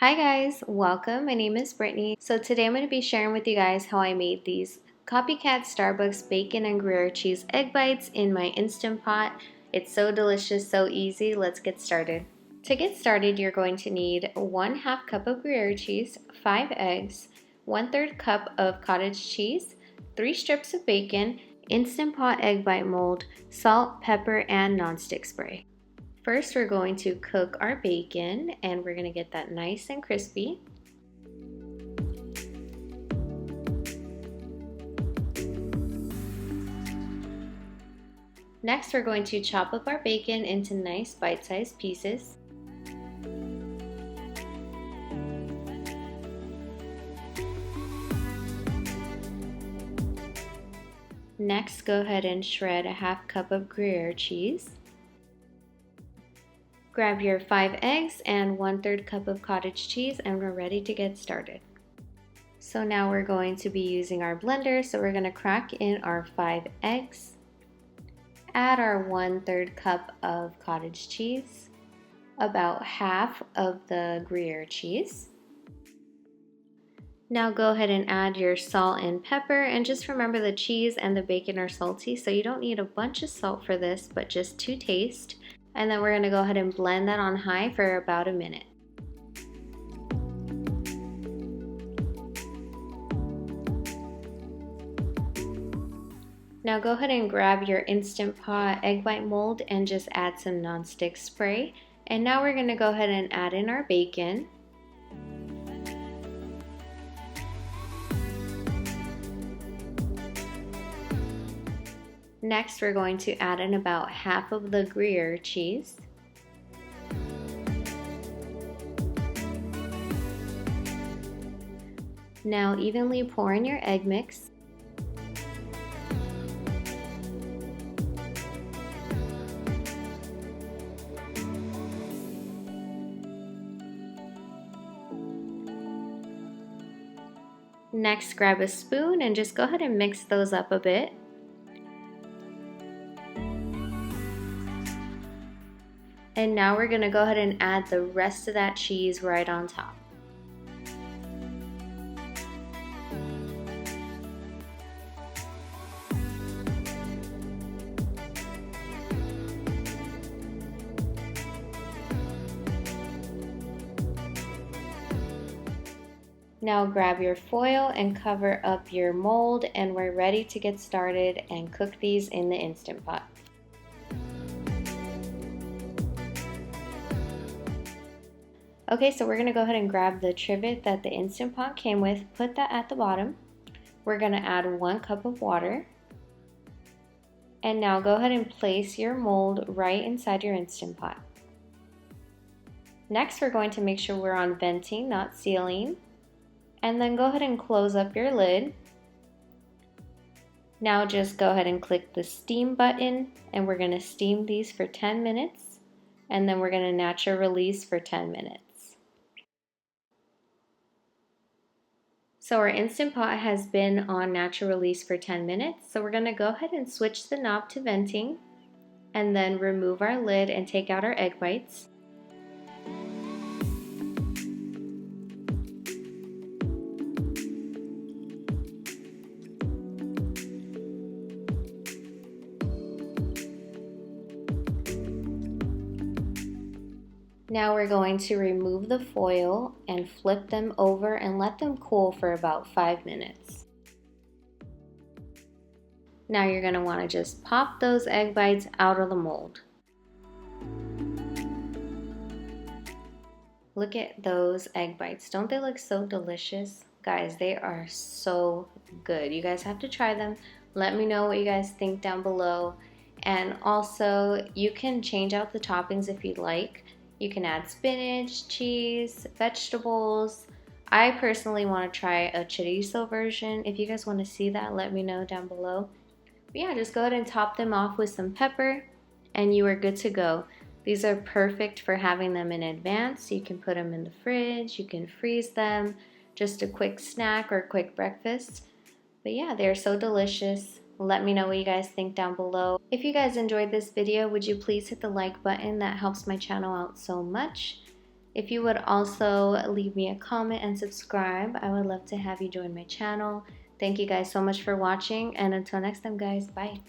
Hi guys, welcome. My name is Brittany. So today I'm going to be sharing with you guys how I made these Copycat Starbucks bacon and Gruyere cheese egg bites in my Instant Pot. It's so delicious, so easy. Let's get started. To get started, you're going to need 1/2 cup of Gruyere cheese, 5 eggs, 1/3 cup of cottage cheese, 3 strips of bacon, Instant Pot egg bite mold, salt, pepper, and nonstick spray. First, we're going to cook our bacon and we're going to get that nice and crispy. Next, we're going to chop up our bacon into nice bite-sized pieces. Next, go ahead and shred 1/2 cup of Gruyere cheese. Grab your 5 eggs and 1/3 cup of cottage cheese and we're ready to get started. So now we're going to be using our blender, so we're going to crack in our 5 eggs, add our 1/3 cup of cottage cheese, about half of the Gruyere cheese. Now go ahead and add your salt and pepper, and just remember the cheese and the bacon are salty, so you don't need a bunch of salt for this, but just to taste. And then we're going to go ahead and blend that on high for about a minute. Now go ahead and grab your Instant Pot egg white mold and just add some nonstick spray. And now we're going to go ahead and add in our bacon. Next, we're going to add in about half of the Gruyere cheese. Now evenly pour in your egg mix. Next, grab a spoon and just go ahead and mix those up a bit. And now we're going to go ahead and add the rest of that cheese right on top. Now grab your foil and cover up your mold, and we're ready to get started and cook these in the Instant Pot. Okay, so we're going to go ahead and grab the trivet that the Instant Pot came with, put that at the bottom. We're going to add 1 cup of water. And now go ahead and place your mold right inside your Instant Pot. Next, we're going to make sure we're on venting, not sealing. And then go ahead and close up your lid. Now just go ahead and click the steam button, and we're going to steam these for 10 minutes. And then we're going to natural release for 10 minutes. So our Instant Pot has been on natural release for 10 minutes. So we're going to go ahead and switch the knob to venting and then remove our lid and take out our egg whites. Now we're going to remove the foil and flip them over and let them cool for about 5 minutes. Now you're going to want to just pop those egg bites out of the mold. Look at those egg bites. Don't they look so delicious? Guys, they are so good. You guys have to try them. Let me know what you guys think down below. And also, you can change out the toppings if you'd like. You can add spinach, cheese, vegetables. I personally want to try a chorizo version. If you guys want to see that, let me know down below. But yeah, just go ahead and top them off with some pepper and you are good to go. These are perfect for having them in advance. You can put them in the fridge, you can freeze them, just a quick snack or quick breakfast. But yeah, they're so delicious. Let me know what you guys think down below. If you guys enjoyed this video, would you please hit the like button? That helps my channel out so much. If you would also leave me a comment and subscribe, I would love to have you join my channel. Thank you guys so much for watching, and until next time guys, bye.